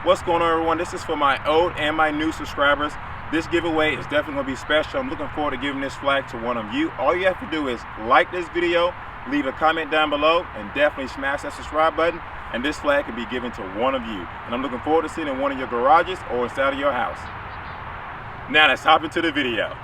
What's going on, everyone? This is for my old and my new subscribers. This giveaway is definitely going to be special. I'm looking forward to giving this flag to one of you. All you have to do is like this video, leave a comment down below, and definitely smash that subscribe button, and this flag can be given to one of you. And I'm looking forward to seeing it in one of your garages or inside of your house. Now let's hop into the video.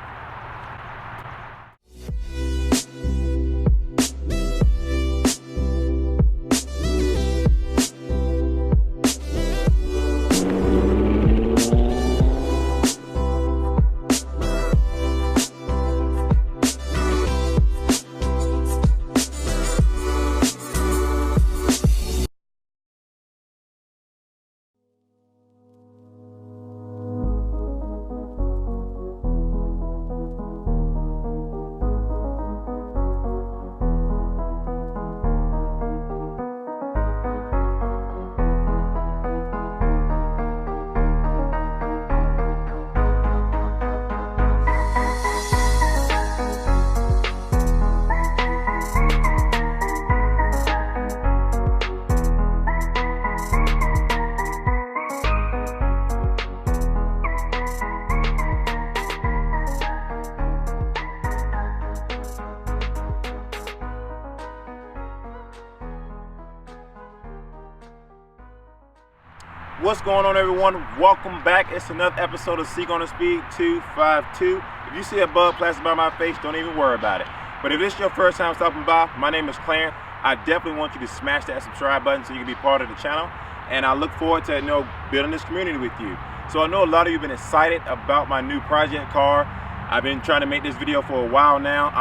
What's going on, everyone? Welcome back. It's another episode of Seek on the Speed 252. If you see a bug plastered by my face, don't even worry about it. But if it's your first time stopping by, my name is Clarence. I definitely want you to smash that subscribe button so you can be part of the channel. And I look forward to building this community with you. So I know a lot of you have been excited about my new project car. I've been trying to make this video for a while now.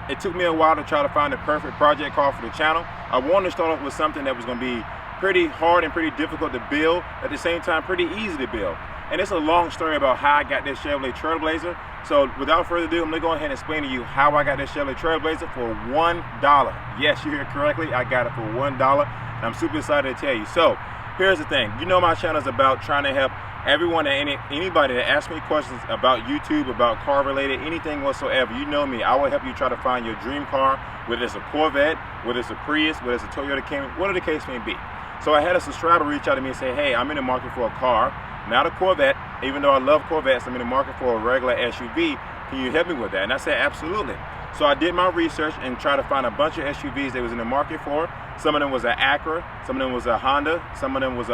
It took me a while to try to find the perfect project car for the channel. I wanted to start off with something that was going to be pretty hard and pretty difficult to build, at the same time pretty easy to build. And it's a long story about how I got this Chevy Trailblazer. So without further ado, I'm gonna go ahead and explain to you how I got this Chevy Trailblazer for $1. Yes, you heard correctly, I got it for $1, and I'm super excited to tell you. So here's the thing, my channel is about trying to help everyone and anybody that asks me questions about YouTube, about car related, anything whatsoever. You know me, I will help you try to find your dream car, whether it's a Corvette, whether it's a Prius, whether it's a Toyota Camry, whatever the case may be. So I had a subscriber reach out to me and say, hey, I'm in the market for a car, not a Corvette. Even though I love Corvettes, I'm in the market for a regular SUV. Can you help me with that? And I said, absolutely. So I did my research and tried to find a bunch of SUVs that was in the market for. Some of them was an Acura, some of them was a Honda, some of them was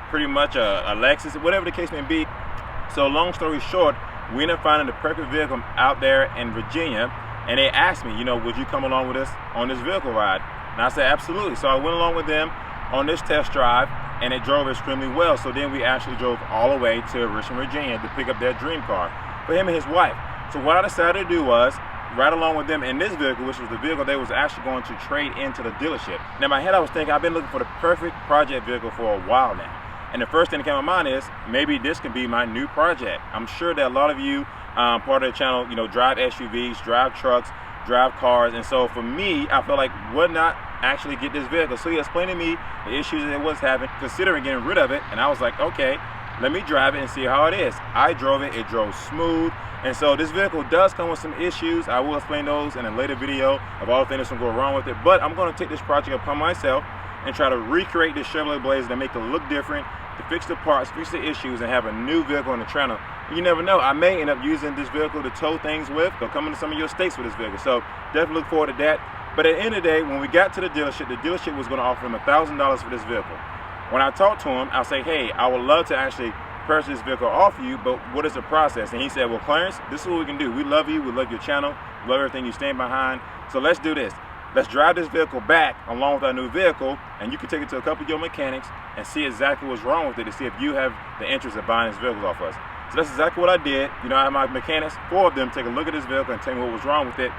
pretty much a Lexus, whatever the case may be. So long story short, we ended up finding the perfect vehicle out there in Virginia, and they asked me, would you come along with us on this vehicle ride? And I said, absolutely. So I went along with them on this test drive, and it drove extremely well. So then we actually drove all the way to Richmond, Virginia to pick up their dream car for him and his wife. So what I decided to do was ride along with them in this vehicle, which was the vehicle they was actually going to trade into the dealership. Now in my head I was thinking, I've been looking for the perfect project vehicle for a while now. And the first thing that came to my mind is, maybe this can be my new project. I'm sure that a lot of you, part of the channel, drive SUVs, drive trucks, drive cars, and so for me, I felt like would not actually get this vehicle. So he explained to me the issues that it was having, considering getting rid of it, and I was like, okay, let me drive it and see how it is. I drove it, it drove smooth, and so this vehicle does come with some issues. I will explain those in a later video of all the things that can go wrong with it, but I'm going to take this project upon myself and try to recreate this Chevy Blazer to make it look different, to fix the parts, fix the issues, and have a new vehicle on the channel. You never know, I may end up using this vehicle to tow things with, or come into some of your states with this vehicle. So definitely look forward to that. But at the end of the day, when we got to the dealership was going to offer him $1,000 for this vehicle. When I talked to him, I say, hey, I would love to actually purchase this vehicle off you, but what is the process? And he said, well, Clarence, this is what we can do. We love you, we love your channel, love everything you stand behind. So let's do this. Let's drive this vehicle back along with our new vehicle, and you can take it to a couple of your mechanics and see exactly what's wrong with it to see if you have the interest of buying this vehicle off us. So that's exactly what I did. I have my mechanics, 4 of them, take a look at this vehicle and tell me what was wrong with it.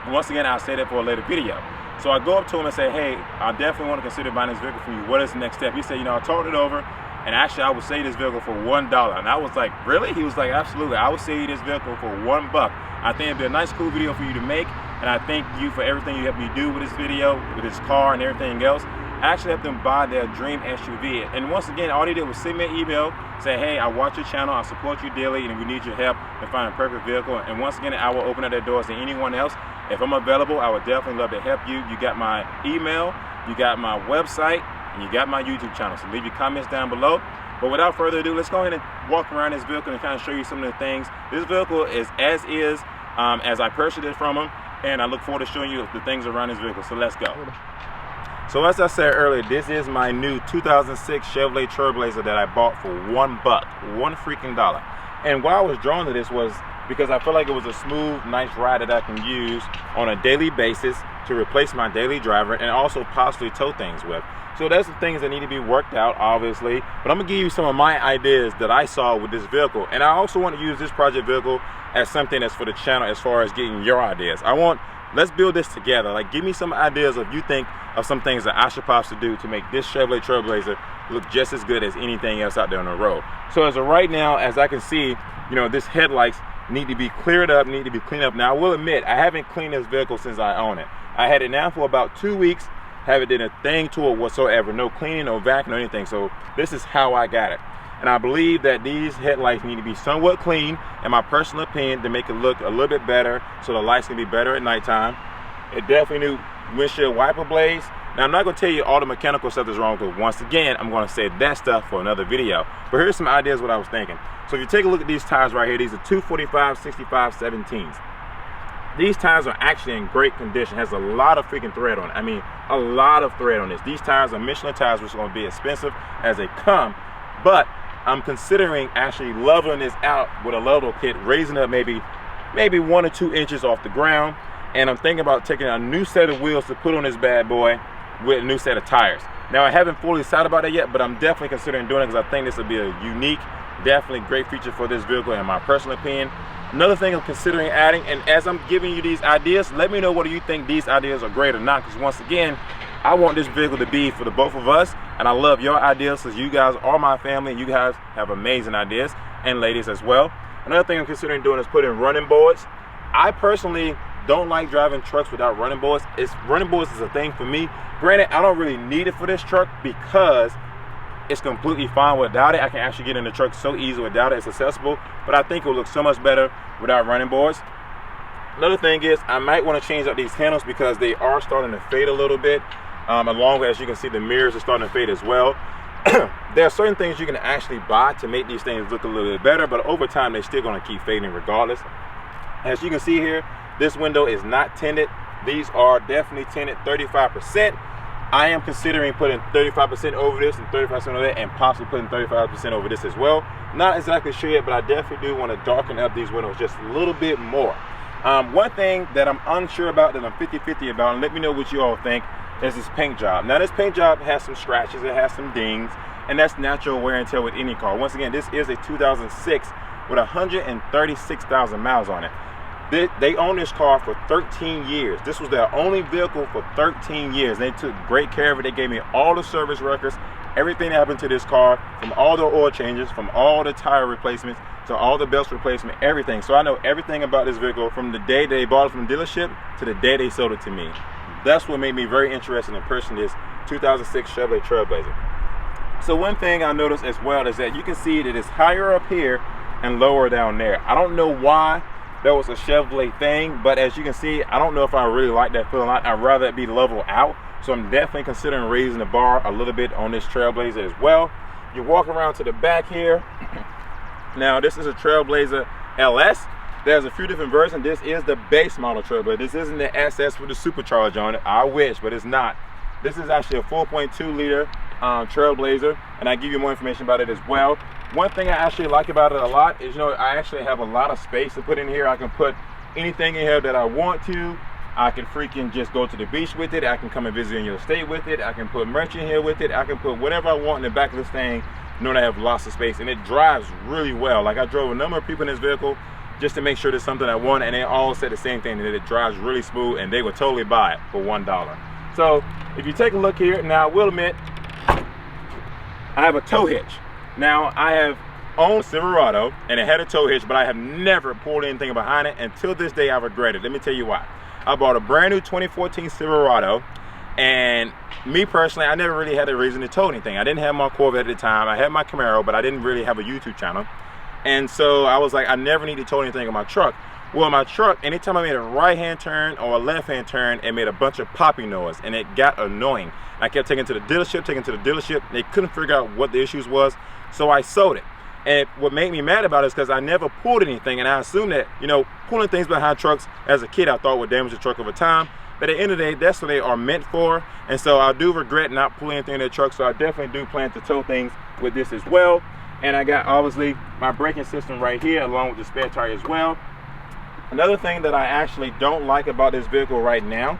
Once again, I'll say that for a later video. So I go up to him and say, hey, I definitely want to consider buying this vehicle from you. What is the next step? He said, I talked it over, and actually I would sell you this vehicle for $1. And I was like, really? He was like, absolutely. I would sell you this vehicle for $1. I think it'd be a nice, cool video for you to make, and I thank you for everything you helped me do with this video, with this car and everything else. I actually helped them buy their dream SUV. And once again, all he did was send me an email, say, hey, I watch your channel, I support you daily, and we need your help to find a perfect vehicle. And once again, I will open up their doors to anyone else. If I'm available, I would definitely love to help you. You got my email, you got my website, and you got my YouTube channel. So leave your comments down below. But without further ado, let's go ahead and walk around this vehicle and kind of show you some of the things. This vehicle is as I purchased it from him, and I look forward to showing you the things around this vehicle. So let's go. So as I said earlier, this is my new 2006 Chevy Trailblazer that I bought for $1, $1 freaking dollar. And why I was drawn to this was because I feel like it was a smooth, nice ride that I can use on a daily basis to replace my daily driver and also possibly tow things with. So there's some things that need to be worked out, obviously, but I'm gonna give you some of my ideas that I saw with this vehicle. And I also want to use this project vehicle as something that's for the channel as far as getting your ideas. Let's build this together. Like, give me some ideas if you think of some things that I should possibly do to make this Chevy Trailblazer look just as good as anything else out there on the road. So as of right now, as I can see, you know, this headlights need to be cleared up, need to be cleaned up. Now, I will admit, I haven't cleaned this vehicle since I own it. I had it now for about 2 weeks, haven't done a thing to it whatsoever. No cleaning, no vacuum, no anything. So this is how I got it. And I believe that these headlights need to be somewhat clean, in my personal opinion, to make it look a little bit better so the lights can be better at nighttime. It definitely new windshield wiper blades. Now, I'm not going to tell you all the mechanical stuff that's wrong, because once again, I'm going to save that stuff for another video. But here's some ideas what I was thinking. So if you take a look at these tires right here, these are 245/65 17s. These tires are actually in great condition. Has a lot of freaking thread on it. I mean, a lot of thread on this. These tires are Michelin tires, which are going to be expensive as they come. But I'm considering actually leveling this out with a level kit, raising up maybe 1 or 2 inches off the ground. And I'm thinking about taking a new set of wheels to put on this bad boy with a new set of tires. Now, I haven't fully decided about that yet, but I'm definitely considering doing it because I think this will be a unique, definitely great feature for this vehicle in my personal opinion. Another thing I'm considering adding, and as I'm giving you these ideas, let me know whether you think these ideas are great or not, because once again, I want this vehicle to be for the both of us, and I love your ideas because you guys are my family and you guys have amazing ideas, and ladies as well. Another thing I'm considering doing is putting running boards. I personally don't like driving trucks without running boards. Running boards is a thing for me. Granted, I don't really need it for this truck because it's completely fine without it. I can actually get in the truck so easy without it. It's accessible, but I think it will look so much better without running boards. Another thing is I might want to change up these handles because they are starting to fade a little bit. Along as you can see, the mirrors are starting to fade as well. There are certain things you can actually buy to make these things look a little bit better, but over time they're still going to keep fading regardless. As you can see here, this window is not tinted. These are definitely tinted 35%. I am considering putting 35% over this and 35% over that, and possibly putting 35% over this as well. Not exactly sure yet, but I definitely do want to darken up these windows just a little bit more. One thing that I'm unsure about, that I'm 50-50 about, and let me know what you all think, is this paint job. Now, this paint job has some scratches, it has some dings, and that's natural wear and tear with any car. Once again, this is a 2006 with 136,000 miles on it. They own this car for 13 years. This was their only vehicle for 13 years. They took great care of it. They gave me all the service records, everything that happened to this car, from all the oil changes, from all the tire replacements, to all the belts replacement, everything. So I know everything about this vehicle from the day they bought it from the dealership to the day they sold it to me. That's what made me very interested in purchasing this 2006 Chevy Trailblazer. So one thing I noticed as well is that you can see that it's higher up here and lower down there. I don't know why that was a Chevrolet thing, but as you can see, I don't know if I really like that feeling. I'd rather it be leveled out. So I'm definitely considering raising the bar a little bit on this Trailblazer as well. You walk around to the back here. Now, this is a Trailblazer LS. There's a few different versions. This is the base model Trailblazer. This isn't the SS with the supercharger on it. I wish, but it's not. This is actually a 4.2 liter Trailblazer, and I give you more information about it as well. One thing I actually like about it a lot is, you know, I actually have a lot of space to put in here. I can put anything in here that I want to. I can freaking just go to the beach with it. I can come and visit in your state with it. I can put merch in here with it. I can put whatever I want in the back of this thing, knowing I have lots of space, and it drives really well. Like, I drove a number of people in this vehicle just to make sure there's something I want, and they all said the same thing, that it drives really smooth, and they would totally buy it for $1. So if you take a look here, now I will admit, I have a tow hitch. Now, I have owned Silverado, and it had a tow hitch, but I have never pulled anything behind it. Until this day, I regret it. Let me tell you why. I bought a brand new 2014 Silverado, and me personally, I never really had a reason to tow anything. I didn't have my Corvette at the time. I had my Camaro, but I didn't really have a YouTube channel. And so I was like, I never need to tow anything in my truck. Well, my truck, anytime I made a right-hand turn or a left-hand turn, it made a bunch of popping noise, and it got annoying. I kept taking it to the dealership, They couldn't figure out what the issues was, so I sold it. And what made me mad about it is because I never pulled anything, and I assumed that, you know, pulling things behind trucks as a kid I thought would damage the truck over time. But at the end of the day, that's what they are meant for. And so I do regret not pulling anything in the truck, so I definitely do plan to tow things with this as well. And I got obviously my braking system right here along with the spare tire as well. Another thing that I actually don't like about this vehicle right now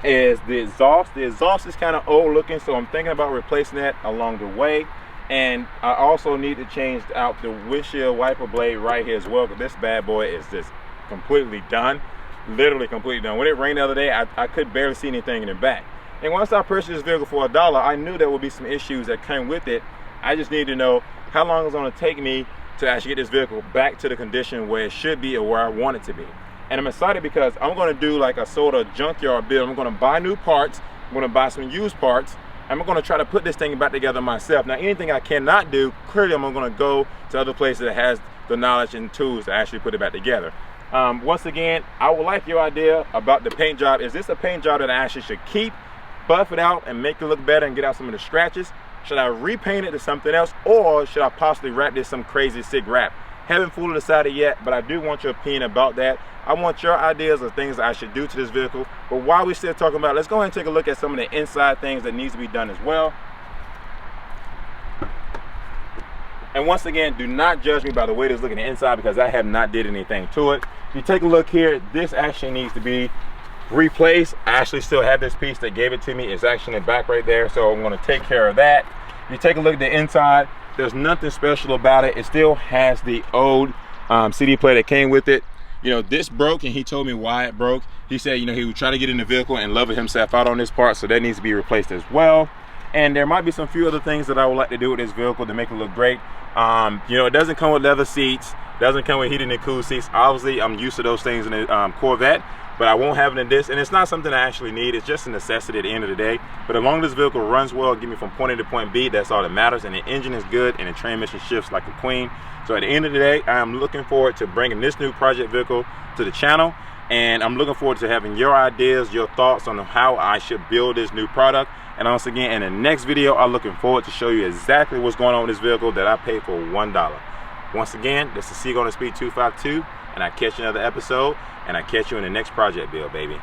is the exhaust. The exhaust is kind of old looking, so I'm thinking about replacing that along the way. And I also need to change out the windshield wiper blade right here as well, because this bad boy is just completely done. Literally completely done. When it rained the other day, I could barely see anything in the back. And once I purchased this vehicle for $1, I knew there would be some issues that came with it. I just need to know how long it's going to take me to actually get this vehicle back to the condition where it should be or where I want it to be. And I'm excited because I'm going to do like a sort of junkyard build. I'm going to buy new parts. I'm going to buy some used parts. I'm going to try to put this thing back together myself. Now, anything I cannot do, clearly I'm going to go to other places that has the knowledge and tools to actually put it back together. Once again, I would like your idea about the paint job. Is this a paint job that I actually should keep, buff it out, and make it look better and get out some of the scratches? Should I repaint it to something else, or should I possibly wrap this some crazy sick wrap? Haven't fully decided yet, but I do want your opinion about that. I want your ideas of things that I should do to this vehicle. But while we're still talking about it, let's go ahead and take a look at some of the inside things that needs to be done as well. And once again, do not judge me by the way this looking inside, because I have not did anything to it. If you take a look here, this actually needs to be replaced. I actually still have this piece that gave it to me. It's actually in the back right there, so I'm going to take care of that. If you take a look at the inside, there's nothing special about it. It still has the old CD player that came with it. You know, this broke, and he told me why it broke. He said, you know, he would try to get in the vehicle and level himself out on this part, so that needs to be replaced as well. And there might be some few other things that I would like to do with this vehicle to make it look great. You know, it doesn't come with leather seats, doesn't come with heated and cooled seats. Obviously, I'm used to those things in the Corvette, but I won't have it in this, and it's not something I actually need. It's just a necessity at the end of the day. But as long as this vehicle runs well, get me from point A to point B, that's all that matters. And the engine is good, and the transmission shifts like a queen. So at the end of the day, I am looking forward to bringing this new project vehicle to the channel, and I'm looking forward to having your ideas, your thoughts on how I should build this new product. And once again, in the next video, I'm looking forward to show you exactly what's going on with this vehicle that I paid for $1. Once again, this is Seagull on Speed 252, and I catch you in another episode, and I catch you in the next project build, baby.